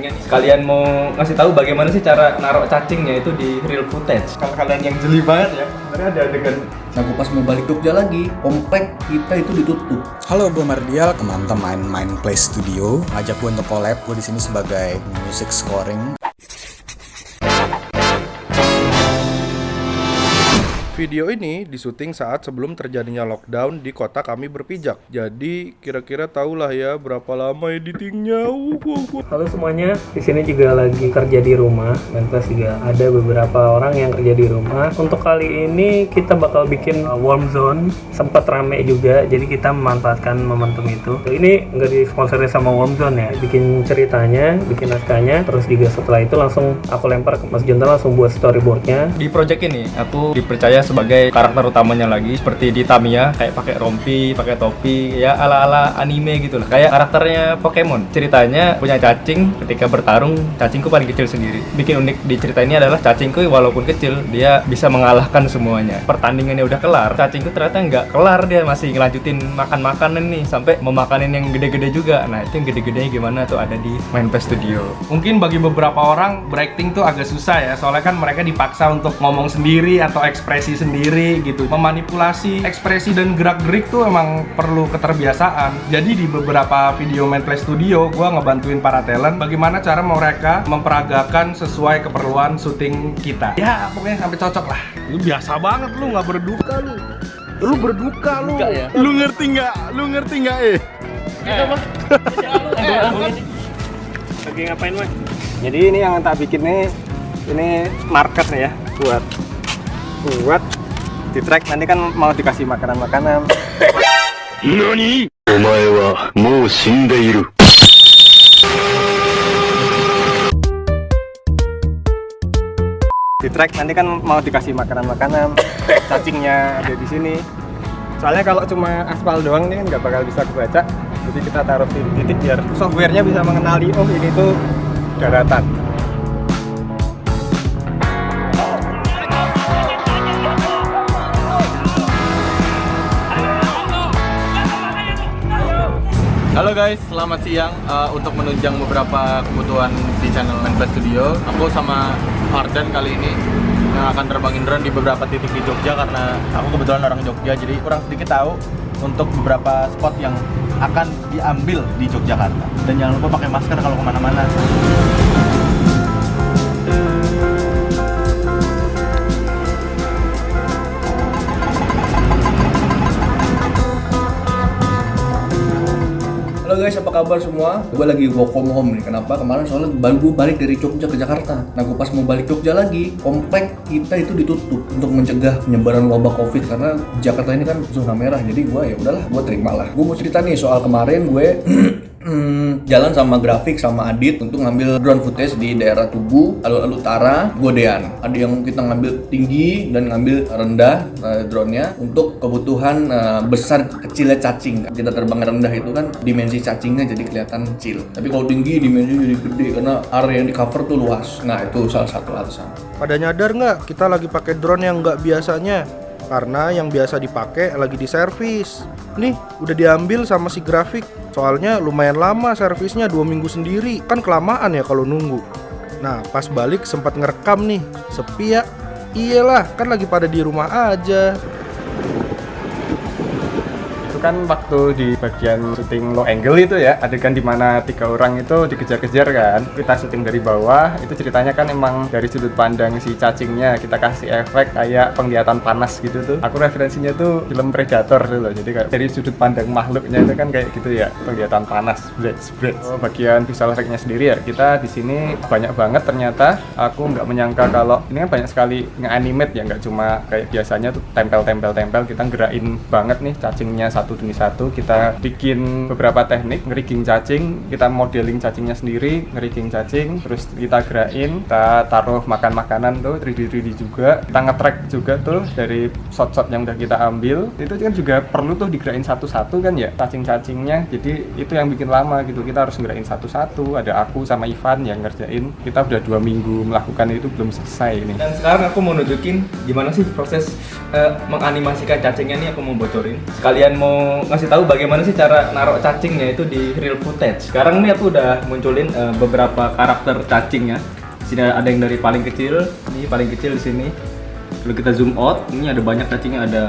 cacingnya nih. Sekalian mau ngasih tahu bagaimana sih cara naruh cacingnya itu di real footage. Kalau kalian yang jeli banget ya, sebenarnya ada adegan. Nah, pas mau balik Jogja lagi, komplek kita itu ditutup. Halo, gue Mardial, teman-teman main Play Studio. Ngajak gue untuk collab, gue di sini sebagai music scoring. Video ini disuting saat sebelum terjadinya lockdown di kota kami berpijak. Jadi kira-kira tahulah ya berapa lama editingnya. Halo semuanya, di sini juga lagi kerja di rumah. Dan plus juga ada beberapa orang yang kerja di rumah. Untuk kali ini kita bakal bikin warm zone. Sempat rame juga, jadi kita memanfaatkan momentum itu. Ini nggak disponsori sama warm zone ya. Bikin ceritanya, bikin naskahnya. Terus juga setelah itu langsung aku lempar ke Mas Jonta langsung buat storyboardnya. Di project ini aku dipercaya sebagai karakter utamanya lagi, seperti di Tamiya, kayak pakai rompi, pakai topi, ya ala-ala anime gitu lah, kayak karakternya Pokemon. Ceritanya punya cacing, ketika bertarung cacingku paling kecil sendiri. Bikin unik di cerita ini adalah cacingku walaupun kecil dia bisa mengalahkan semuanya. Pertandingannya udah kelar, cacingku ternyata nggak kelar, dia masih ngelanjutin makan makanan nih sampai memakanin yang gede-gede juga. Nah itu yang gede-gedenya gimana tuh ada di Main Play Studio. Mungkin bagi beberapa orang berakting tuh agak susah ya, soalnya kan mereka dipaksa untuk ngomong sendiri atau ekspresi sendiri gitu. Memanipulasi ekspresi dan gerak-gerik tuh emang perlu keterbiasaan. Jadi di beberapa video Main Play Studio gua ngebantuin para talent bagaimana cara mereka memperagakan sesuai keperluan syuting kita. Ya pokoknya sampai cocok lah. Lu biasa banget lu nggak berduka lu. Lu berduka lu. Ya? Lu ngerti nggak? Lu ngerti nggak Lagi ngapain Mas? Jadi ini yang tak bikin nih, ini market nih ya buat di track, nanti kan mau dikasih makanan-makanan. NANI? お前はもう死んでいる。Di track nanti kan mau dikasih makanan-makanan. Cacingnya ada di sini. Soalnya kalau cuma aspal doang nih kan nggak bakal bisa kebaca. Jadi kita taruh di titik biar softwarenya bisa mengenali oh ini tuh daratan. Halo guys, selamat siang. Untuk menunjang beberapa kebutuhan di channel Main Play Studio, aku sama Ardan kali ini yang akan terbangin drone di beberapa titik di Jogja karena aku kebetulan orang Jogja, jadi kurang sedikit tahu untuk beberapa spot yang akan diambil di Yogyakarta. Dan jangan lupa pakai masker kalau kemana-mana. Halo guys, apa kabar semua? Gue lagi work from home nih. Kenapa? Kemarin soalnya baru gue balik dari Jogja ke Jakarta. Nah, gue pas mau balik Jogja lagi, komplek kita itu ditutup untuk mencegah penyebaran wabah COVID karena Jakarta ini kan zona merah. Jadi gue ya udahlah, gue terima lah. Gue mau cerita nih soal kemarin gue jalan sama Grafik sama Adit untuk ngambil drone footage di daerah Tugu, alun-alun utara, Godean. Ada yang kita ngambil tinggi dan ngambil rendah drone-nya untuk kebutuhan besar kecilnya cacing. Kita terbang rendah itu kan dimensi cacingnya jadi kelihatan kecil. Tapi kalau tinggi dimensinya jadi gede karena area yang di cover tuh luas. Nah itu salah satu alasan. Pada nyadar nggak kita lagi pakai drone yang nggak biasanya? Karena yang biasa dipakai lagi di servis. Nih udah diambil sama si Grafik. Soalnya lumayan lama servisnya 2 minggu sendiri. Kan kelamaan ya kalau nunggu. Nah pas balik sempat ngerekam nih. Sepi ya? Iyalah kan lagi pada di rumah aja. Kan waktu di bagian syuting low angle itu ya, adegan dimana 3 orang itu dikejar-kejar kan, kita syuting dari bawah. Itu ceritanya kan emang dari sudut pandang si cacingnya, kita kasih efek kayak penglihatan panas gitu tuh. Aku referensinya tuh film Predator tuh loh, jadi kayak dari sudut pandang makhluknya itu kan kayak gitu ya, penglihatan panas, spread. Bagian visual effect-nya sendiri ya, kita di sini banyak banget ternyata. Aku nggak menyangka kalau ini kan banyak sekali nge-animate ya, nggak cuma kayak biasanya tuh tempel, kita gerakin banget nih cacingnya satu demi satu. Kita bikin beberapa teknik ngerigging cacing, kita modeling cacingnya sendiri, ngerigging cacing, terus kita gerakin, kita taruh makan-makanan tuh 3D juga, kita nge-track juga tuh dari shot-shot yang udah kita ambil. Itu kan juga perlu tuh digerakin satu-satu kan ya cacing-cacingnya, jadi itu yang bikin lama gitu. Kita harus ngerakin satu-satu. Ada aku sama Ivan yang ngerjain. Kita udah 2 minggu melakukan itu belum selesai ini. Dan sekarang aku mau nunjukin gimana sih proses menganimasikan cacingnya nih. Aku mau bocorin sekalian mau mau ngasih tahu bagaimana sih cara naruh cacingnya itu di real footage. Sekarang nih aku udah munculin beberapa karakter cacingnya. Di sini ada yang dari paling kecil, ini paling kecil di sini. Kalau kita zoom out, ini ada banyak cacingnya, ada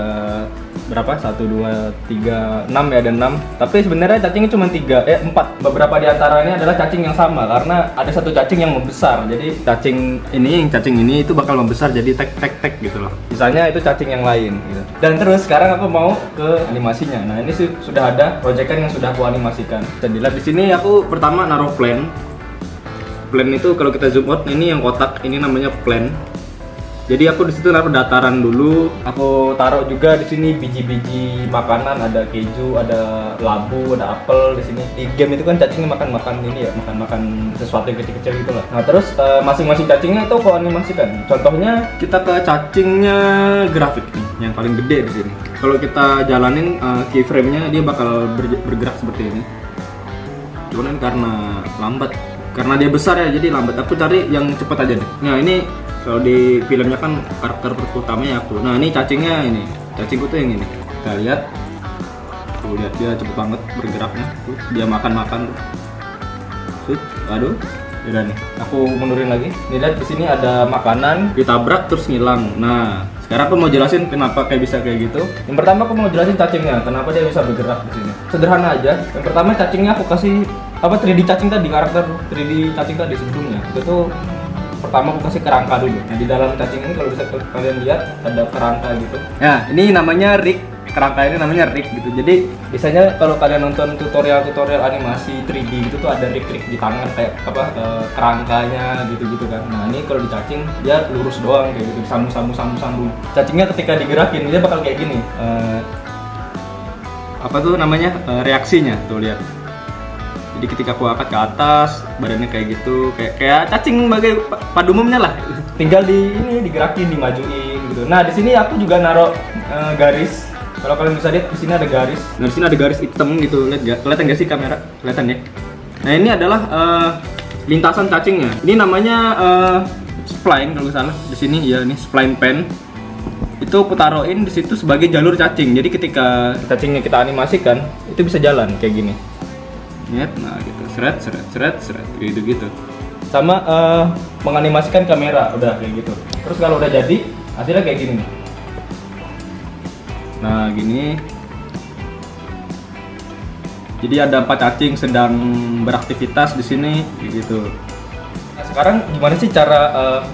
berapa? 1, 2, 3, 6 ya, ada 6. Tapi sebenarnya cacingnya cuma 4. Beberapa di antaranya adalah cacing yang sama karena ada satu cacing yang membesar. Jadi cacing ini itu bakal membesar jadi tek gitu loh. Misalnya itu cacing yang lain gitu. Dan terus sekarang aku mau ke animasinya. Nah, ini sudah ada proyekan yang sudah aku animasikan. Dan dilihat di sini aku pertama naruh plan. Plan itu kalau kita zoom out, ini yang kotak, ini namanya plan. Jadi aku di situ naruh dataran dulu. Aku taruh juga di sini biji-biji makanan, ada keju, ada labu, ada apel di sini. Di game itu kan cacingnya makan ini ya, makan sesuatu yang kecil-kecil gitu lah. Nah, terus masing-masing cacingnya itu aku animasikan. Contohnya kita ke cacingnya grafik nih, yang paling gede di sini. Kalau kita jalanin keyframe-nya, dia bakal bergerak seperti ini. Cuman karena lambat, karena dia besar ya, jadi lambat. Aku cari yang cepat aja deh. Nah, ini kalau di filmnya kan karakter utamanya aku. Nah, ini cacingnya ini. Cacingku tuh yang ini. Kita lihat. Tuh, lihat dia cepet banget bergeraknya. Tuh, dia makan. Tuh, aduh. Udah nih. Aku mundurin lagi. Nih, lihat di sini ada makanan, ditabrak terus ngilang. Nah, sekarang aku mau jelasin kenapa kayak bisa kayak gitu. Yang pertama aku mau jelasin cacingnya, kenapa dia bisa bergerak di sini. Sederhana aja. Yang pertama cacingnya aku kasih 3D cacing tadi, karakter 3D cacing tadi sebelumnya. Itu tuh pertama aku kasih kerangka dulu. Nah, di dalam cacing ini kalau bisa kalian lihat ada kerangka gitu. Nah, ini namanya rig. Kerangka ini namanya rig gitu. Jadi biasanya kalau kalian nonton tutorial animasi 3D gitu tuh ada rig di tangan kayak kerangkanya gitu kan. Nah, ini kalau di cacing dia lurus doang kayak gitu, sambung. Cacingnya ketika digerakin dia bakal kayak gini. Reaksinya tuh lihat. Jadi ketika aku angkat ke atas, badannya kayak gitu, kayak cacing sebagai pada umumnya lah. Tinggal digerakin, dimajuin gitu. Nah, di sini aku juga naruh garis. Kalau kalian bisa lihat di sini ada garis. Nah, di sini ada garis hitam gitu. Kelihatan nggak sih kamera? Kelihatan ya. Nah, ini adalah lintasan cacingnya. Ini namanya spline kalau nggak salah. Di sini ya, ini spline pen. Itu aku taruhin di situ sebagai jalur cacing. Jadi ketika cacingnya kita animasikan, itu bisa jalan kayak gini. Lihat, nah gitu, seret, gitu. Sama menganimasikan kamera, udah kayak gitu. Terus kalau udah jadi, hasilnya kayak gini nih. Nah, gini. Jadi ada 4 cacing sedang beraktivitas di sini, gitu. Nah, sekarang gimana sih cara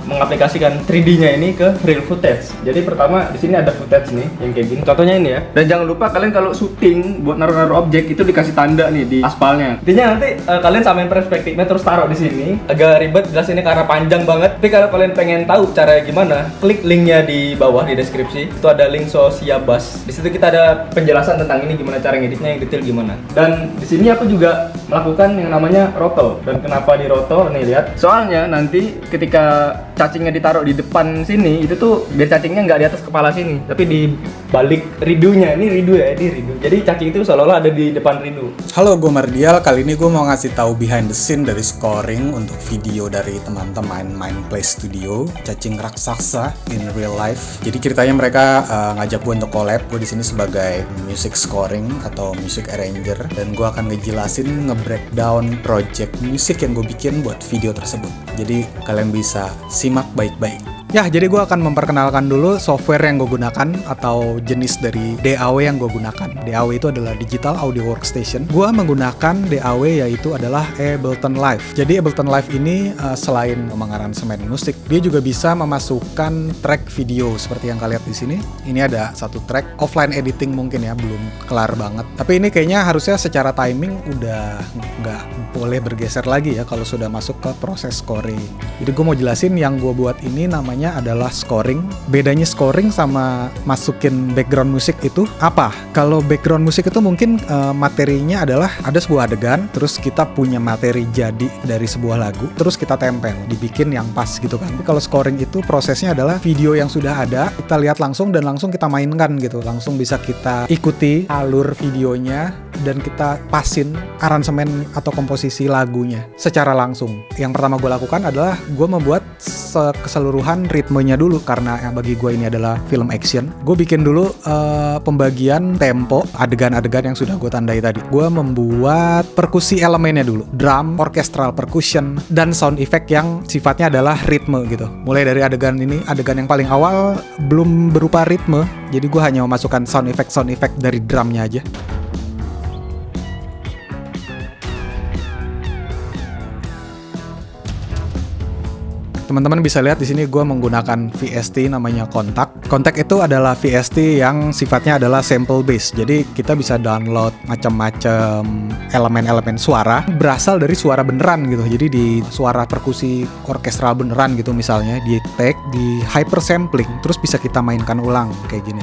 mengaplikasikan 3D-nya ini ke real footage? Jadi pertama di sini ada footage nih yang kayak gini. Contohnya ini ya. Dan jangan lupa kalian kalau syuting buat naruh objek itu dikasih tanda nih di aspalnya. Intinya nanti kalian samain perspektifnya terus taruh di sini. Agak ribet jelasinnya karena panjang banget. Tapi kalau kalian pengen tahu caranya gimana, klik linknya di bawah di deskripsi. Itu ada link Sociabas. Di situ kita ada penjelasan tentang ini gimana cara ngeditnya yang detail gimana. Dan di sini aku juga melakukan yang namanya roto. Dan kenapa di roto? Nih lihat. Soalnya nanti ketika cacingnya ditaruh di depan sini itu tuh biar cacingnya nggak di atas kepala sini, tapi di balik ridunya. Ini ridu ya, ini ridu. Jadi cacing itu seolah-olah ada di depan ridu. Halo, gue Mardial. Kali ini gue mau ngasih tahu behind the scene dari scoring untuk video dari teman-teman Mindplay Studio, cacing raksasa in real life. Jadi ceritanya mereka ngajak gue untuk collab. Gue di sini sebagai music scoring atau music arranger, dan gue akan ngejelasin nge-breakdown project musik yang gue bikin buat video tersebut. Jadi kalian bisa simak baik-baik. Ya, jadi gue akan memperkenalkan dulu software yang gue gunakan atau jenis dari DAW yang gue gunakan. DAW itu adalah Digital Audio Workstation. Gue menggunakan DAW yaitu adalah Ableton Live. Jadi Ableton Live ini selain mengaransemen musik, dia juga bisa memasukkan track video seperti yang kalian lihat di sini. Ini ada satu track offline editing mungkin ya, belum kelar banget. Tapi ini kayaknya harusnya secara timing udah nggak boleh bergeser lagi ya kalau sudah masuk ke proses scoring. Jadi gue mau jelasin yang gue buat ini namanya adalah scoring. Bedanya scoring sama masukin background musik itu apa? Kalau background musik itu mungkin materinya adalah ada sebuah adegan, terus kita punya materi jadi dari sebuah lagu, terus kita tempel, dibikin yang pas gitu kan. Tapi kalau scoring itu prosesnya adalah video yang sudah ada, kita lihat langsung dan langsung kita mainkan gitu. Langsung bisa kita ikuti alur videonya dan kita pasin aransemen atau komposisi lagunya secara langsung. Yang pertama gue lakukan adalah gue membuat keseluruhan ritmenya dulu, karena yang bagi gue ini adalah film action. Gue bikin dulu pembagian tempo adegan-adegan yang sudah gue tandai tadi. Gue membuat perkusi elemennya dulu, drum, orchestral percussion, dan sound effect yang sifatnya adalah ritme gitu. Mulai dari adegan ini, adegan yang paling awal belum berupa ritme, jadi gue hanya memasukkan sound effect dari drumnya aja. Teman-teman bisa lihat di sini gue menggunakan VST namanya Kontak. Kontak itu adalah VST yang sifatnya adalah sample base. Jadi kita bisa download macam-macam elemen-elemen suara berasal dari suara beneran gitu. Jadi di suara perkusi orkestral beneran gitu misalnya di take, di hyper sampling, terus bisa kita mainkan ulang kayak gini.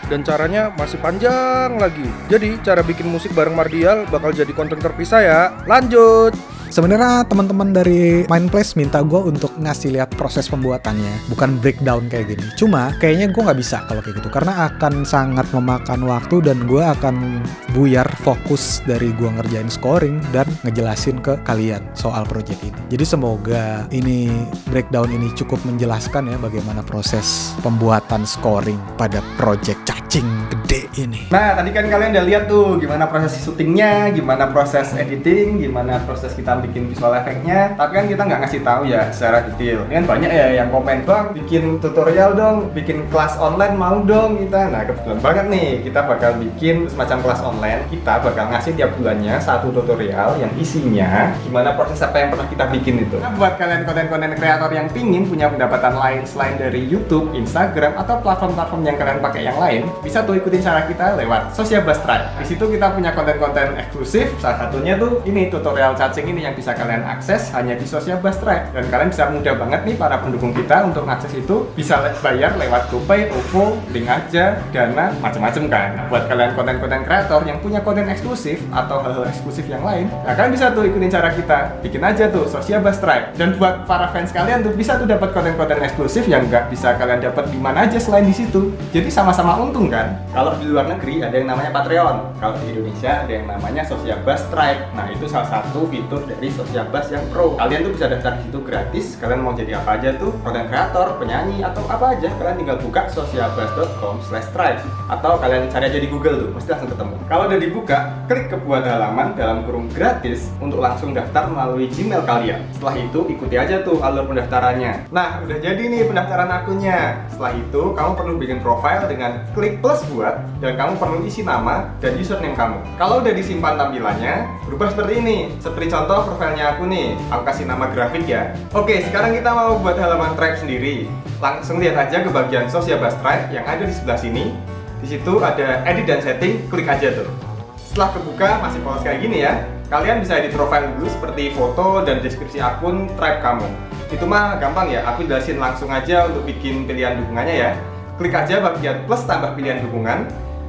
Dan caranya masih panjang lagi. Jadi cara bikin musik bareng Mardial bakal jadi konten terpisah ya. Lanjut. Sebenarnya teman-teman dari Mindplace minta gue untuk ngasih lihat proses pembuatannya, bukan breakdown kayak gini. Cuma kayaknya gue nggak bisa kalau kayak gitu, karena akan sangat memakan waktu dan gue akan buyar fokus dari gue ngerjain scoring dan ngejelasin ke kalian soal project ini. Jadi semoga ini breakdown ini cukup menjelaskan ya bagaimana proses pembuatan scoring pada project cacing gede ini. Nah, tadi kan kalian udah lihat tuh gimana proses syutingnya, gimana proses editing, gimana proses kita bikin visual efeknya. Tapi kan kita nggak ngasih tahu ya secara detail. Ini kan banyak ya yang komen, "Bang, bikin tutorial dong, bikin kelas online mau dong kita." Nah, kebetulan banget nih, kita bakal bikin semacam kelas online. Kita bakal ngasih tiap bulannya satu tutorial yang isinya gimana proses apa yang pernah kita bikin itu. Nah, buat kalian konten-konten kreator yang pingin punya pendapatan lain selain dari YouTube, Instagram, atau platform-platform yang kalian pakai yang lain, bisa tuh ikutin cara kita lewat Sociabas Tribe. Di situ kita punya konten-konten eksklusif. Salah satunya tuh ini tutorial cacing ini yang bisa kalian akses hanya di Sociabas Tribe. Dan kalian bisa mudah banget nih para pendukung kita untuk akses itu, bisa bayar lewat GoPay, OVO, link aja, Dana, macam-macam kan. Nah, buat kalian konten-konten kreator yang punya konten eksklusif atau hal-hal eksklusif yang lain, nah kalian bisa tuh ikutin cara kita. Bikin aja tuh Sociabas Tribe. Dan buat para fans kalian tuh bisa tuh dapat konten-konten eksklusif yang nggak bisa kalian dapat di mana aja selain di situ. Jadi sama-sama untung kan. Kalau di luar negeri ada yang namanya Patreon. Kalau di Indonesia ada yang namanya Sociabas Tribe. Nah, itu salah satu fitur dari Sociabas yang pro. Kalian tuh bisa daftar di situ gratis. Kalian mau jadi apa aja tuh, konten kreator, penyanyi, atau apa aja, kalian tinggal buka sociabas.com/tribe atau kalian cari aja di Google tuh, pasti langsung ketemu. Kalau udah dibuka, klik ke buat halaman dalam kurung gratis untuk langsung daftar melalui Gmail kalian. Setelah itu ikuti aja tuh alur pendaftarannya. Nah, udah jadi nih pendaftaran akunnya. Setelah itu kamu perlu bikin profile dengan klik plus buat, dan kamu perlu isi nama dan username kamu. Kalau udah disimpan tampilannya, berubah seperti ini. Seperti contoh profilnya aku nih, aku kasih nama grafik ya. Oke, sekarang kita mau buat halaman Tribe sendiri. Langsung lihat aja ke bagian Sociabas Tribe yang ada di sebelah sini. Di situ ada edit dan setting, klik aja tuh. Setelah kebuka masih polos kayak gini ya, kalian bisa edit profile dulu seperti foto dan deskripsi akun Tribe kamu. Itu mah gampang ya, aku jelasin langsung aja untuk bikin pilihan dukungannya ya. Klik aja bagian plus tambah pilihan dukungan.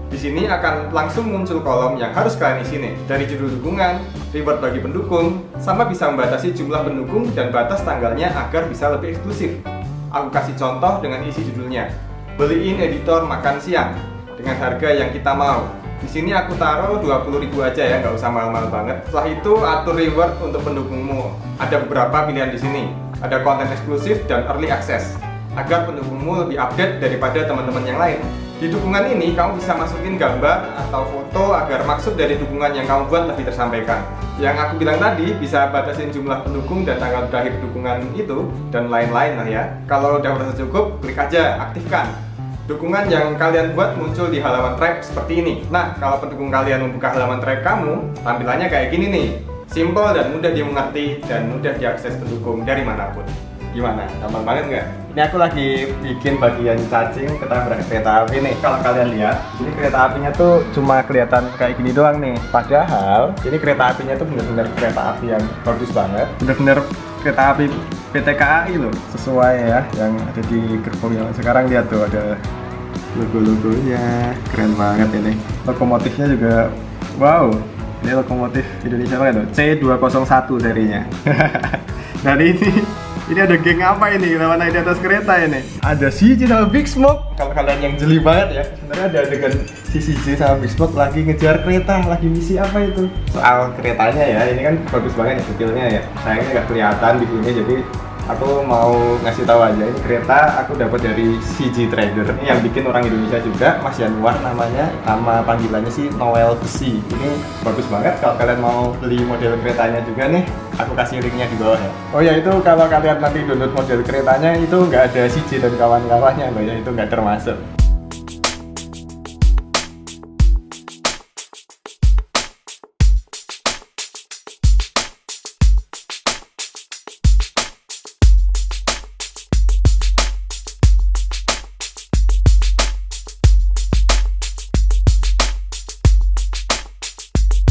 Di sini akan langsung muncul kolom yang harus kalian isi nih. Dari judul dukungan, reward bagi pendukung, sama bisa membatasi jumlah pendukung dan batas tanggalnya agar bisa lebih eksklusif. Aku kasih contoh dengan isi judulnya, beliin editor makan siang dengan harga yang kita mau. Di sini aku taruh 20.000 aja ya, nggak usah mahal-mahal banget. Setelah itu atur reward untuk pendukungmu. Ada beberapa pilihan di sini. Ada konten eksklusif dan early access agar pendukungmu lebih update daripada teman-teman yang lain. Di dukungan ini kamu bisa masukin gambar atau foto agar maksud dari dukungan yang kamu buat lebih tersampaikan. Yang aku bilang tadi, bisa batasin jumlah pendukung dan tanggal berakhir dukungan itu dan lain-lain lah ya. Kalau udah merasa cukup, klik aja aktifkan. Dukungan yang kalian buat muncul di halaman Tribe seperti ini. Nah, kalau pendukung kalian membuka halaman Tribe kamu, tampilannya kayak gini nih. Simple dan mudah dimengerti dan mudah diakses pendukung dari manapun. Gimana? Gampang banget nggak? Ini aku lagi bikin bagian cacing ketabrak kereta api nih. Kalau kalian lihat, ini kereta apinya tuh cuma kelihatan kayak gini doang nih. Padahal, ini kereta apinya tuh bener-bener kereta api yang bagus banget. Bener-bener kereta api PT KAI loh. Sesuai ya, yang ada di gerbongnya. Sekarang lihat tuh ada logo-logonya. Keren banget ini. Lokomotifnya juga, wow. Ini lokomotif Indonesia apa itu? C201 serinya. Dan ini Ini ada geng apa ini? Kita naik di atas kereta ini. Ada CJ sama Big Smoke. Kalau kalian yang jeli banget ya, sebenarnya ada adegan si CJ sama Big Smoke lagi ngejar kereta, lagi misi apa itu? Soal keretanya ya, ini kan bagus banget ya detailnya ya. Sayangnya nggak kelihatan di sini, jadi aku mau ngasih tahu aja, ini kereta aku dapat dari CG Trader. Ini yang bikin orang Indonesia juga, Mas Januar namanya, nama panggilannya sih Noel Besi. Ini bagus banget, kalau kalian mau beli model keretanya juga nih, aku kasih linknya di bawah ya. Oh ya, itu kalau kalian nanti download model keretanya itu nggak ada CG dan kawan-kawannya loh ya, itu nggak termasuk.